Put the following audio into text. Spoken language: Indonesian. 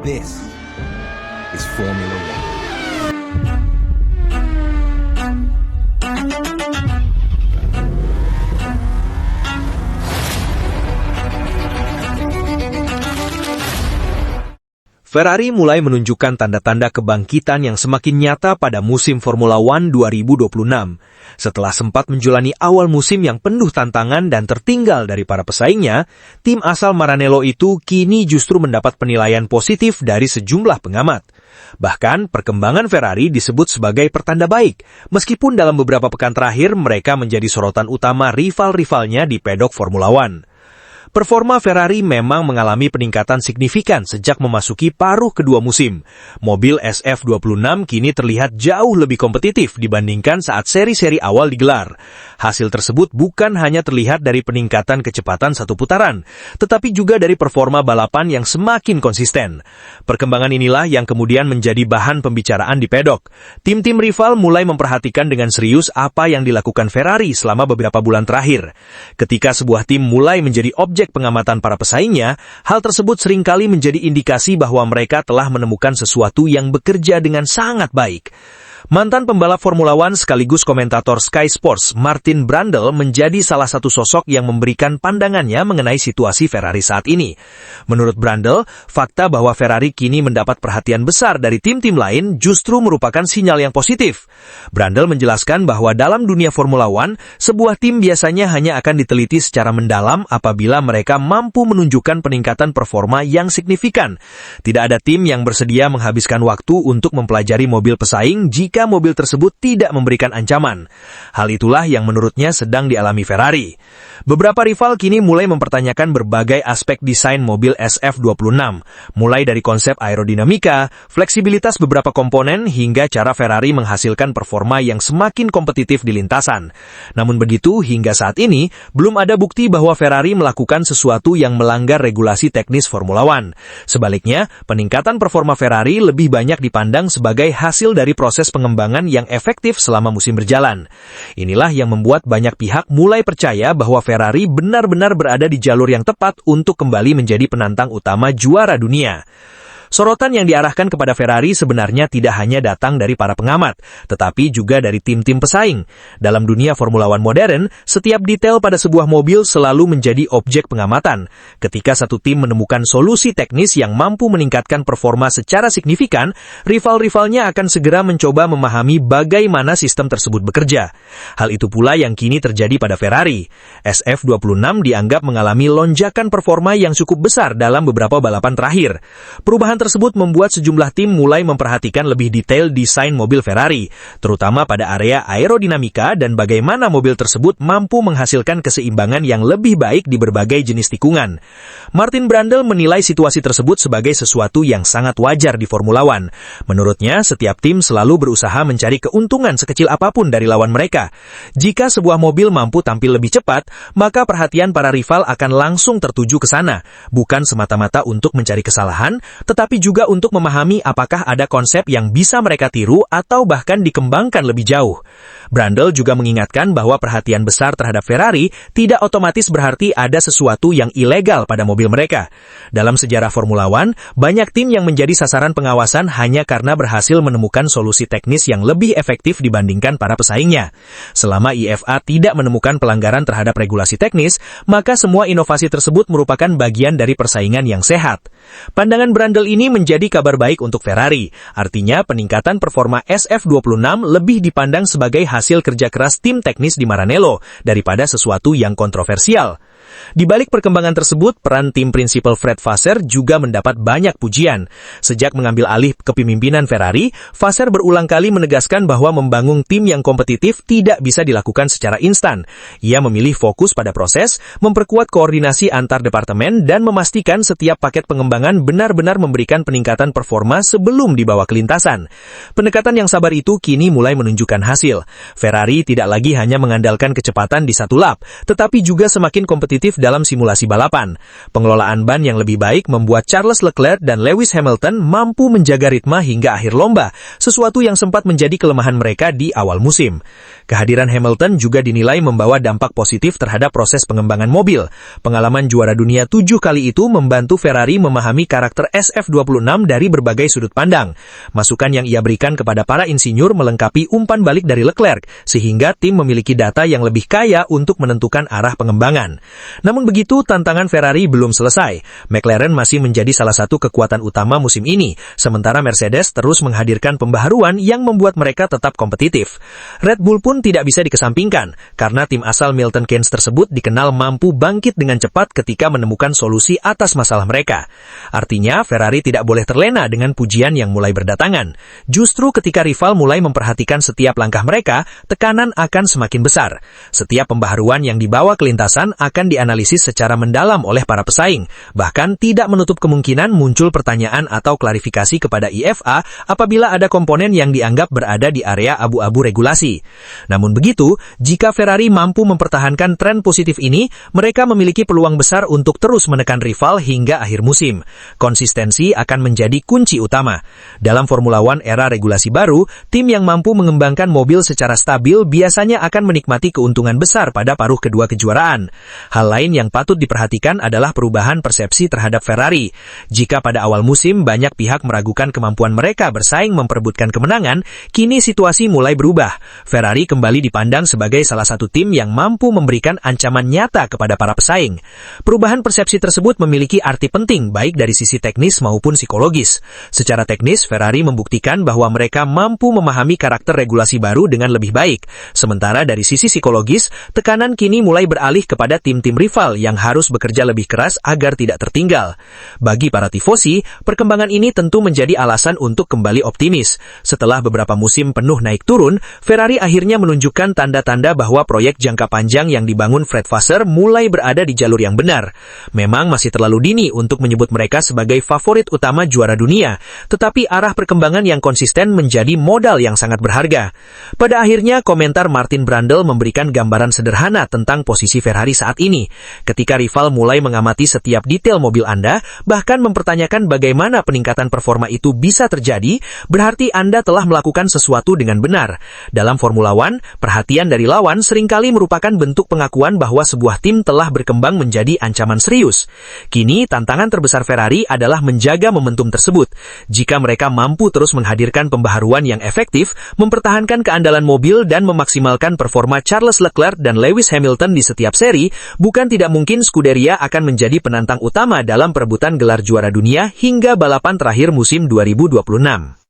This is Formula One. Ferrari mulai menunjukkan tanda-tanda kebangkitan yang semakin nyata pada musim Formula One 2026. Setelah sempat menjalani awal musim yang penuh tantangan dan tertinggal dari para pesaingnya, tim asal Maranello itu kini justru mendapat penilaian positif dari sejumlah pengamat. Bahkan, perkembangan Ferrari disebut sebagai pertanda baik, meskipun dalam beberapa pekan terakhir mereka menjadi sorotan utama rival-rivalnya di pedok Formula One. Performa Ferrari memang mengalami peningkatan signifikan sejak memasuki paruh kedua musim. Mobil SF26 kini terlihat jauh lebih kompetitif dibandingkan saat seri-seri awal digelar. Hasil tersebut bukan hanya terlihat dari peningkatan kecepatan satu putaran, tetapi juga dari performa balapan yang semakin konsisten. Perkembangan inilah yang kemudian menjadi bahan pembicaraan di pedok. Tim-tim rival mulai memperhatikan dengan serius apa yang dilakukan Ferrari selama beberapa bulan terakhir. Ketika sebuah tim mulai menjadi objek pengamatan para pesaingnya, hal tersebut seringkali menjadi indikasi bahwa mereka telah menemukan sesuatu yang bekerja dengan sangat baik. Mantan pembalap Formula One sekaligus komentator Sky Sports, Martin Brundle, menjadi salah satu sosok yang memberikan pandangannya mengenai situasi Ferrari saat ini. Menurut Brundle, fakta bahwa Ferrari kini mendapat perhatian besar dari tim-tim lain justru merupakan sinyal yang positif. Brundle menjelaskan bahwa dalam dunia Formula One, sebuah tim biasanya hanya akan diteliti secara mendalam apabila mereka mampu menunjukkan peningkatan performa yang signifikan. Tidak ada tim yang bersedia menghabiskan waktu untuk mempelajari mobil pesaing jika mobil tersebut tidak memberikan ancaman. Hal itulah yang menurutnya sedang dialami Ferrari. Beberapa rival kini mulai mempertanyakan berbagai aspek desain mobil SF26, mulai dari konsep aerodinamika, fleksibilitas beberapa komponen, hingga cara Ferrari menghasilkan performa yang semakin kompetitif di lintasan. Namun begitu, hingga saat ini, belum ada bukti bahwa Ferrari melakukan sesuatu yang melanggar regulasi teknis Formula One. Sebaliknya, peningkatan performa Ferrari lebih banyak dipandang sebagai hasil dari proses pengembangan yang efektif selama musim berjalan. Inilah yang membuat banyak pihak mulai percaya bahwa Ferrari benar-benar berada di jalur yang tepat untuk kembali menjadi penantang utama juara dunia. Sorotan yang diarahkan kepada Ferrari sebenarnya tidak hanya datang dari para pengamat, tetapi juga dari tim-tim pesaing. Dalam dunia Formula One modern, setiap detail pada sebuah mobil selalu menjadi objek pengamatan. Ketika satu tim menemukan solusi teknis yang mampu meningkatkan performa secara signifikan, rival-rivalnya akan segera mencoba memahami bagaimana sistem tersebut bekerja. Hal itu pula yang kini terjadi pada Ferrari. SF26 dianggap mengalami lonjakan performa yang cukup besar dalam beberapa balapan terakhir. Perubahan tersebut membuat sejumlah tim mulai memperhatikan lebih detail desain mobil Ferrari, terutama pada area aerodinamika dan bagaimana mobil tersebut mampu menghasilkan keseimbangan yang lebih baik di berbagai jenis tikungan. Martin Brundle menilai situasi tersebut sebagai sesuatu yang sangat wajar di Formula One. Menurutnya, setiap tim selalu berusaha mencari keuntungan sekecil apapun dari lawan mereka. Jika sebuah mobil mampu tampil lebih cepat, maka perhatian para rival akan langsung tertuju ke sana, bukan semata-mata untuk mencari kesalahan, tetapi juga untuk memahami apakah ada konsep yang bisa mereka tiru atau bahkan dikembangkan lebih jauh. Brundle juga mengingatkan bahwa perhatian besar terhadap Ferrari tidak otomatis berarti ada sesuatu yang ilegal pada mobil mereka. Dalam sejarah Formula One, banyak tim yang menjadi sasaran pengawasan hanya karena berhasil menemukan solusi teknis yang lebih efektif dibandingkan para pesaingnya. Selama IFA tidak menemukan pelanggaran terhadap regulasi teknis, maka semua inovasi tersebut merupakan bagian dari persaingan yang sehat. Pandangan Brundle ini menjadi kabar baik untuk Ferrari. Artinya, peningkatan performa SF26 lebih dipandang sebagai hasil kerja keras tim teknis di Maranello daripada sesuatu yang kontroversial. Di balik perkembangan tersebut, peran tim prinsipal Fred Vasseur juga mendapat banyak pujian. Sejak mengambil alih kepemimpinan Ferrari, Vasseur berulang kali menegaskan bahwa membangun tim yang kompetitif tidak bisa dilakukan secara instan. Ia memilih fokus pada proses, memperkuat koordinasi antar departemen, dan memastikan setiap paket pengembangan benar-benar memberikan peningkatan performa sebelum dibawa ke lintasan. Pendekatan yang sabar itu kini mulai menunjukkan hasil. Ferrari tidak lagi hanya mengandalkan kecepatan di satu lap, tetapi juga semakin kompetitif kompetitif dalam simulasi balapan. Pengelolaan ban yang lebih baik membuat Charles Leclerc dan Lewis Hamilton mampu menjaga ritme hingga akhir lomba, sesuatu yang sempat menjadi kelemahan mereka di awal musim. Kehadiran Hamilton juga dinilai membawa dampak positif terhadap proses pengembangan mobil. Pengalaman juara dunia 7 kali itu membantu Ferrari memahami karakter SF26 dari berbagai sudut pandang. Masukan yang ia berikan kepada para insinyur melengkapi umpan balik dari Leclerc, sehingga tim memiliki data yang lebih kaya untuk menentukan arah pengembangan. Namun begitu, tantangan Ferrari belum selesai. McLaren masih menjadi salah satu kekuatan utama musim ini, sementara Mercedes terus menghadirkan pembaharuan yang membuat mereka tetap kompetitif. Red Bull pun tidak bisa dikesampingkan, karena tim asal Milton Keynes tersebut dikenal mampu bangkit dengan cepat ketika menemukan solusi atas masalah mereka. Artinya, Ferrari tidak boleh terlena dengan pujian yang mulai berdatangan. Justru ketika rival mulai memperhatikan setiap langkah mereka, tekanan akan semakin besar. Setiap pembaharuan yang dibawa ke lintasan akan dianalisis secara mendalam oleh para pesaing, bahkan tidak menutup kemungkinan muncul pertanyaan atau klarifikasi kepada IFA apabila ada komponen yang dianggap berada di area abu-abu regulasi. Namun begitu, jika Ferrari mampu mempertahankan tren positif ini, mereka memiliki peluang besar untuk terus menekan rival hingga akhir musim. Konsistensi akan menjadi kunci utama. Dalam Formula One era regulasi baru, tim yang mampu mengembangkan mobil secara stabil biasanya akan menikmati keuntungan besar pada paruh kedua kejuaraan. Hal lain yang patut diperhatikan adalah perubahan persepsi terhadap Ferrari. Jika pada awal musim banyak pihak meragukan kemampuan mereka bersaing memperebutkan kemenangan, kini situasi mulai berubah. Ferrari kembali dipandang sebagai salah satu tim yang mampu memberikan ancaman nyata kepada para pesaing. Perubahan persepsi tersebut memiliki arti penting baik dari sisi teknis maupun psikologis. Secara teknis, Ferrari membuktikan bahwa mereka mampu memahami karakter regulasi baru dengan lebih baik. Sementara dari sisi psikologis, tekanan kini mulai beralih kepada tim-tim rival yang harus bekerja lebih keras agar tidak tertinggal. Bagi para tifosi, perkembangan ini tentu menjadi alasan untuk kembali optimis. Setelah beberapa musim penuh naik turun, Ferrari akhirnya menunjukkan tanda-tanda bahwa proyek jangka panjang yang dibangun Fred Vasseur mulai berada di jalur yang benar. Memang masih terlalu dini untuk menyebut mereka sebagai favorit utama juara dunia, tetapi arah perkembangan yang konsisten menjadi modal yang sangat berharga. Pada akhirnya, komentar Martin Brundle memberikan gambaran sederhana tentang posisi Ferrari saat ini. Ketika rival mulai mengamati setiap detail mobil Anda, bahkan mempertanyakan bagaimana peningkatan performa itu bisa terjadi, berarti Anda telah melakukan sesuatu dengan benar. Dalam Formula One, perhatian dari lawan seringkali merupakan bentuk pengakuan bahwa sebuah tim telah berkembang menjadi ancaman serius. Kini, tantangan terbesar Ferrari adalah menjaga momentum tersebut. Jika mereka mampu terus menghadirkan pembaharuan yang efektif, mempertahankan keandalan mobil dan memaksimalkan performa Charles Leclerc dan Lewis Hamilton di setiap seri, bukan tidak mungkin Scuderia akan menjadi penantang utama dalam perebutan gelar juara dunia hingga balapan terakhir musim 2026.